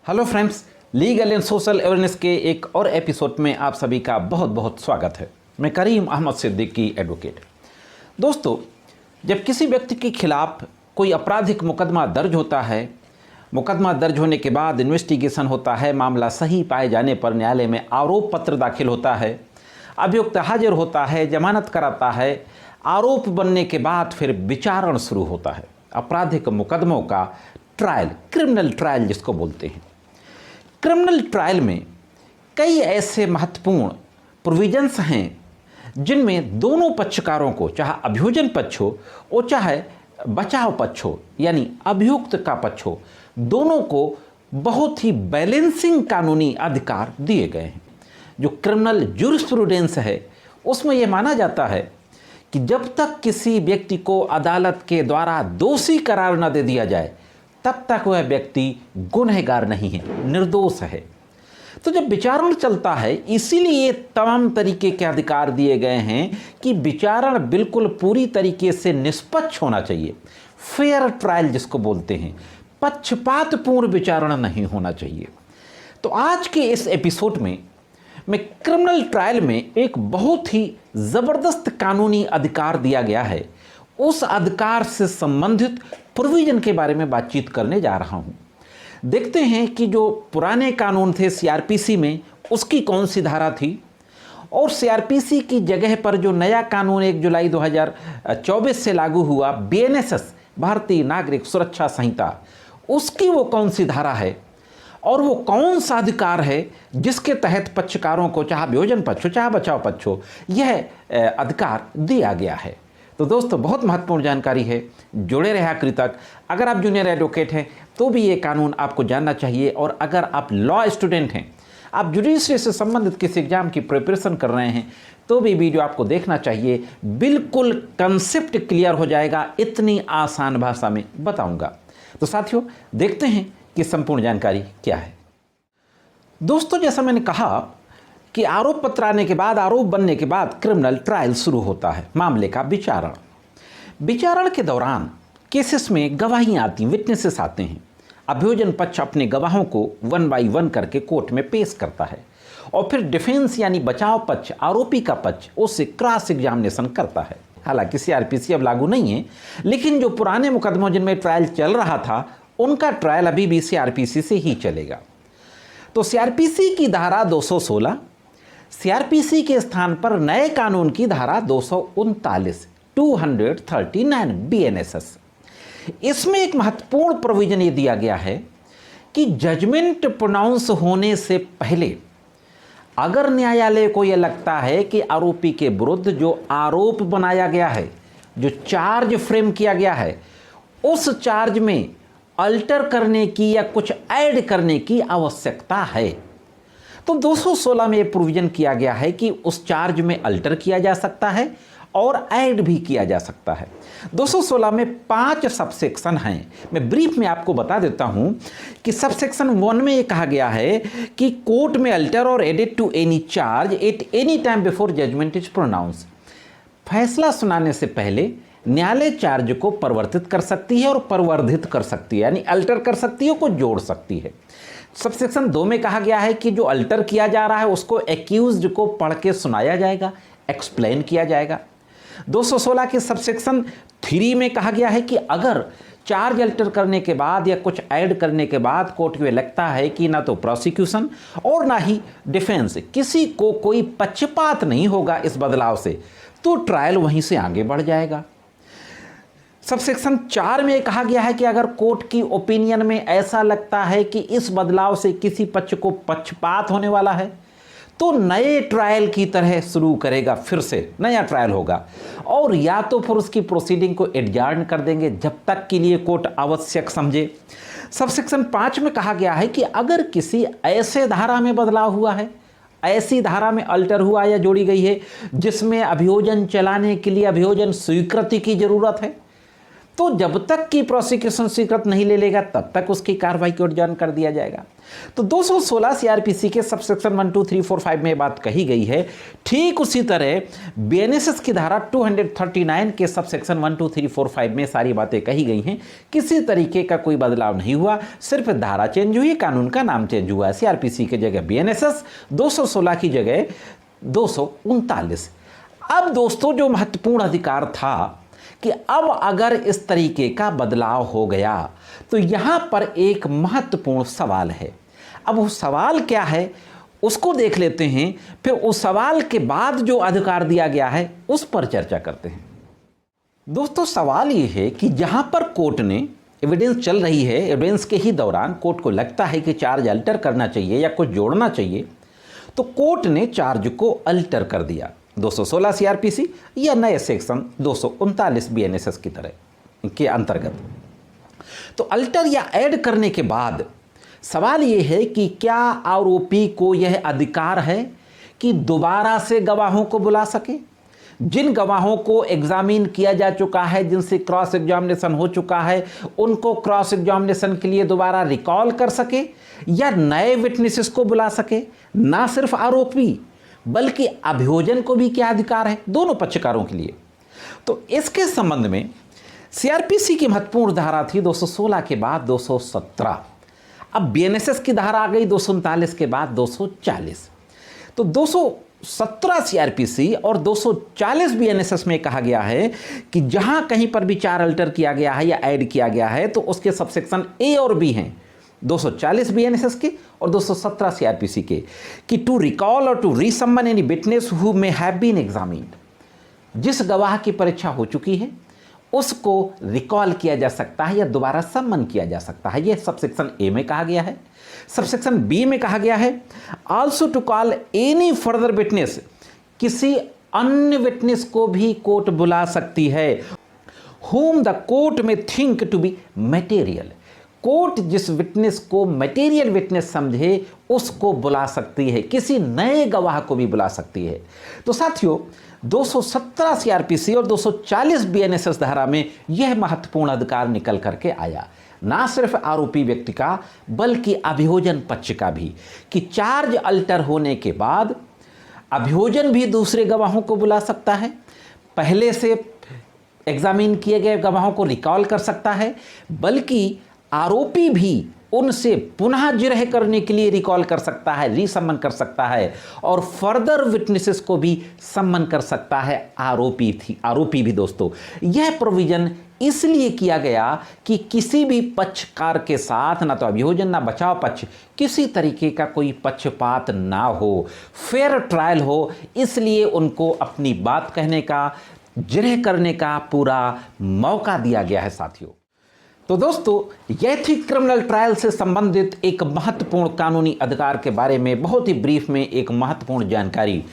Hello friends, legal and social awareness के एक और एपिसोड में आप सभी का बहुत बहुत स्वागत है। मैं करीम अहमद सिद्दीकी एडवोकेट। दोस्तों, जब किसी व्यक्ति के खिलाफ कोई आपराधिक मुकदमा दर्ज होता है, मुकदमा दर्ज होने के बाद इन्वेस्टिगेशन होता है, मामला सही पाए जाने पर न्यायालय में आरोप पत्र दाखिल होता है, अभियुक्त हाजिर होता है, जमानत कराता है, आरोप बनने के बाद फिर विचारण शुरू होता है। आपराधिक मुकदमों का ट्रायल, क्रिमिनल ट्रायल जिसको बोलते हैं। क्रिमिनल ट्रायल में कई ऐसे महत्वपूर्ण प्रोविजंस हैं जिनमें दोनों पक्षकारों को, चाहे अभियोजन पक्ष हो और चाहे बचाव पक्ष हो यानी अभियुक्त का पक्ष हो, दोनों को बहुत ही बैलेंसिंग कानूनी अधिकार दिए गए हैं। जो क्रिमिनल ज्यूरिस्प्रूडेंस है उसमें यह माना जाता है कि जब तक किसी व्यक्ति को अदालत के द्वारा दोषी करार न दे दिया जाए तब तक वह व्यक्ति गुनहगार नहीं है, निर्दोष है। तो जब विचारण चलता है, इसीलिए ये तमाम तरीके के अधिकार दिए गए हैं कि विचारण बिल्कुल पूरी तरीके से निष्पक्ष होना चाहिए। फेयर ट्रायल जिसको बोलते हैं, पक्षपातपूर्ण विचारण नहीं होना चाहिए। तो आज के इस एपिसोड में मैं क्रिमिनल ट्रायल में एक बहुत ही ज़बरदस्त कानूनी अधिकार दिया गया है, उस अधिकार से संबंधित प्रोविजन के बारे में बातचीत करने जा रहा हूं। देखते हैं कि जो पुराने कानून थे सीआरपीसी में, उसकी कौन सी धारा थी और सीआरपीसी की जगह पर जो नया कानून 1 जुलाई 2024 से लागू हुआ, बीएनएसएस भारतीय नागरिक सुरक्षा संहिता, उसकी वो कौन सी धारा है और वो कौन सा अधिकार है जिसके तहत पक्षकारों को, चाहे अभियोजन पक्ष हो चाहे बचाव पक्ष हो, यह अधिकार दिया गया है। तो दोस्तों, बहुत महत्वपूर्ण जानकारी है, जुड़े रहे आखिरी तक। अगर आप जूनियर एडवोकेट हैं तो भी ये कानून आपको जानना चाहिए, और अगर आप लॉ स्टूडेंट हैं, आप जुडिशरी से संबंधित किसी एग्जाम की प्रिपरेशन कर रहे हैं, तो भी वीडियो आपको देखना चाहिए। बिल्कुल कंसेप्ट क्लियर हो जाएगा, इतनी आसान भाषा में बताऊंगा। तो साथियों, देखते हैं कि संपूर्ण जानकारी क्या है। दोस्तों, जैसा मैंने कहा कि आरोप पत्र आने के बाद, आरोप बनने के बाद क्रिमिनल ट्रायल शुरू होता है, मामले का विचारण। विचारण के दौरान केसेस में गवाहियां आती हैं, विटनेसेस आते हैं। अभियोजन पक्ष अपने गवाहों को 1 बाय 1 करके कोर्ट में पेश करता है और फिर डिफेंस यानी बचाव पक्ष, आरोपी का पक्ष, उससे क्रॉस एग्जामिनेशन करता है। हालांकि सीआरपीसी अब लागू नहीं है, लेकिन जो पुराने मुकदमों जिनमें ट्रायल चल रहा था, उनका ट्रायल अभी भी सीआरपीसी से ही चलेगा। तो सीआरपीसी की धारा 216, सीआरपीसी के स्थान पर नए कानून की धारा 239 239 बीएनएसएस। इसमें एक महत्वपूर्ण प्रोविजन ये दिया गया है कि जजमेंट प्रोनाउंस होने से पहले अगर न्यायालय को यह लगता है कि आरोपी के विरुद्ध जो आरोप बनाया गया है, जो चार्ज फ्रेम किया गया है, उस चार्ज में अल्टर करने की या कुछ ऐड करने की आवश्यकता है, तो 216 में यह प्रोविजन किया गया है कि उस चार्ज में अल्टर किया जा सकता है और ऐड भी किया जा सकता है। 216 में 5 सबसेक्शन हैं। मैं ब्रीफ में आपको बता देता हूं कि सबसेक्शन 1 में यह कहा गया है कि कोर्ट में अल्टर और edit to any charge at any time before judgement is pronounce. फैसला सुनाने से पहले न्यायालय चार्ज को परिवर्तित कर सकती है और परिवर्धित कर सकती है, यानी अल्टर कर सकती है, को जोड़ सकती है। सबसेक्शन 2 में कहा गया है कि जो अल्टर किया जा रहा है उसको एक्यूज्ड को पढ़ के सुनाया जाएगा, एक्सप्लेन किया जाएगा। 216 के सबसेक्शन 3 में कहा गया है कि अगर चार्ज अल्टर करने के बाद या कुछ ऐड करने के बाद कोर्ट को लगता है कि ना तो प्रोसिक्यूशन और ना ही डिफेंस, किसी को कोई पक्षपात नहीं होगा इस बदलाव से, तो ट्रायल वहीं से आगे बढ़ जाएगा। सबसेक्शन 4 में कहा गया है कि अगर कोर्ट की ओपिनियन में ऐसा लगता है कि इस बदलाव से किसी पक्ष को पक्षपात होने वाला है, तो नए ट्रायल की तरह शुरू करेगा, फिर से नया ट्रायल होगा, और या तो फिर उसकी प्रोसीडिंग को एडजर्न कर देंगे जब तक के लिए कोर्ट आवश्यक समझे। सबसेक्शन 5 में कहा गया है कि अगर किसी ऐसे धारा में बदलाव हुआ है, ऐसी धारा में अल्टर हुआ या जोड़ी गई है जिसमें अभियोजन चलाने के लिए अभियोजन स्वीकृति की जरूरत है, तो जब तक कि प्रोसिक्यूशन स्वीकृत नहीं ले लेगा तब तक उसकी कार्रवाई को एडजर्न कर दिया जाएगा। तो 216 सीआरपीसी के सबसेक्शन 1, 2, 3, 4, 5 में बात कही गई है। ठीक उसी तरह बीएनएसएस की धारा 239 के सबसेक्शन 1, 2, 3, 4, 5 में सारी बातें कही गई हैं। किसी तरीके का कोई बदलाव नहीं हुआ, सिर्फ धारा चेंज हुई, कानून का नाम चेंज हुआ। सीआरपीसी की जगह बीएनएसएस, 216 की जगह 239। अब दोस्तों जो महत्वपूर्ण अधिकार था कि अब अगर इस तरीके का बदलाव हो गया तो यहां पर एक महत्वपूर्ण सवाल है। अब वो सवाल क्या है उसको देख लेते हैं, फिर उस सवाल के बाद जो अधिकार दिया गया है उस पर चर्चा करते हैं। दोस्तों सवाल ये है कि जहां पर कोर्ट ने एविडेंस चल रही है, एविडेंस के ही दौरान कोर्ट को लगता है कि चार्ज अल्टर करना चाहिए या कुछ जोड़ना चाहिए, तो कोर्ट ने चार्ज को अल्टर कर दिया 216 सीआरपीसी या नए सेक्शन 239 बीएनएसएस की तरह के अंतर्गत। तो अल्टर या ऐड करने के बाद सवाल यह है कि क्या आरोपी को यह अधिकार है कि दोबारा से गवाहों को बुला सके? जिन गवाहों को एग्जामिन किया जा चुका है, जिनसे क्रॉस एग्जामिनेशन हो चुका है, उनको क्रॉस एग्जामिनेशन के लिए दोबारा रिकॉल कर सके या नए विटनेसेस को बुला सके? ना सिर्फ आरोपी बल्कि अभियोजन को भी क्या अधिकार है? दोनों पक्षकारों के लिए। तो इसके संबंध में सीआरपीसी की महत्वपूर्ण धारा थी 216 के बाद 217। अब बीएनएसएस की धारा आ गई 239 के बाद 240। तो 217 सीआरपीसी और 240 बीएनएसएस में कहा गया है कि जहां कहीं पर भी चार अल्टर किया गया है या ऐड किया गया है तो उसके सबसेक्शन ए और बी हैं 240 बीएनएसएस के और 217 सीआरपीसी के, कि टू रिकॉल और to resummon any witness who may have been examined. जिस गवाह की परीक्षा हो चुकी है उसको रिकॉल किया जा सकता है या दोबारा सम्मन किया जा सकता है। यह सबसेक्शन ए में कहा गया है। सबसेक्शन बी में कहा गया है also to call any further witness, किसी अन्य विटनेस को भी कोर्ट बुला सकती है, whom the court may think to be material। Court जिस विटनेस को मटेरियल विटनेस समझे उसको बुला सकती है, किसी नए गवाह को भी बुला सकती है। तो साथियों 217 सीआरपीसी और 240 बीएनएसएस धारा में यह महत्वपूर्ण अधिकार निकल करके आया, ना सिर्फ आरोपी व्यक्ति का बल्कि अभियोजन पक्ष का भी, कि चार्ज अल्टर होने के बाद अभियोजन भी दूसरे गवाहों को बुला सकता है, पहले से एग्जामिन किए गए गवाहों को रिकॉल कर सकता है, बल्कि आरोपी भी उनसे पुनः जिरह करने के लिए रिकॉल कर सकता है, रीसमन कर सकता है, और फर्दर विटनेसेस को भी सम्मन कर सकता है आरोपी भी। दोस्तों यह प्रोविजन इसलिए किया गया कि किसी भी पक्षकार के साथ ना तो अभियोजन ना बचाव पक्ष किसी तरीके का कोई पक्षपात ना हो, फेयर ट्रायल हो, इसलिए उनको अपनी बात कहने का, जिरह करने का पूरा मौका दिया गया है साथियों। तो दोस्तों यह थी क्रिमिनल ट्रायल से संबंधित एक महत्वपूर्ण कानूनी अधिकार के बारे में बहुत ही ब्रीफ में एक महत्वपूर्ण जानकारी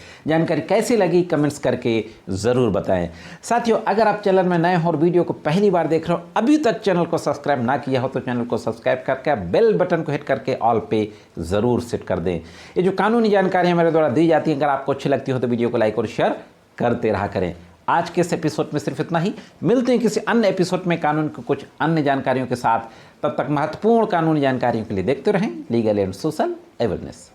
कैसी लगी कमेंट्स करके ज़रूर बताएं। साथियों अगर आप चैनल में नए हो और वीडियो को पहली बार देख रहे हो, अभी तक चैनल को सब्सक्राइब ना किया हो तो चैनल को सब्सक्राइब करके बेल बटन को हिट करके ऑल पे ज़रूर सेट कर दें। ये जो कानूनी जानकारी मेरे द्वारा दी जाती है, अगर आपको अच्छी लगती हो तो वीडियो को लाइक और शेयर करते रहा करें। आज के इस एपिसोड में सिर्फ इतना ही, मिलते हैं किसी अन्य एपिसोड में कानून की कुछ अन्य जानकारियों के साथ। तब तक महत्वपूर्ण कानूनी जानकारियों के लिए देखते रहें लीगल एंड सोशल अवेयरनेस।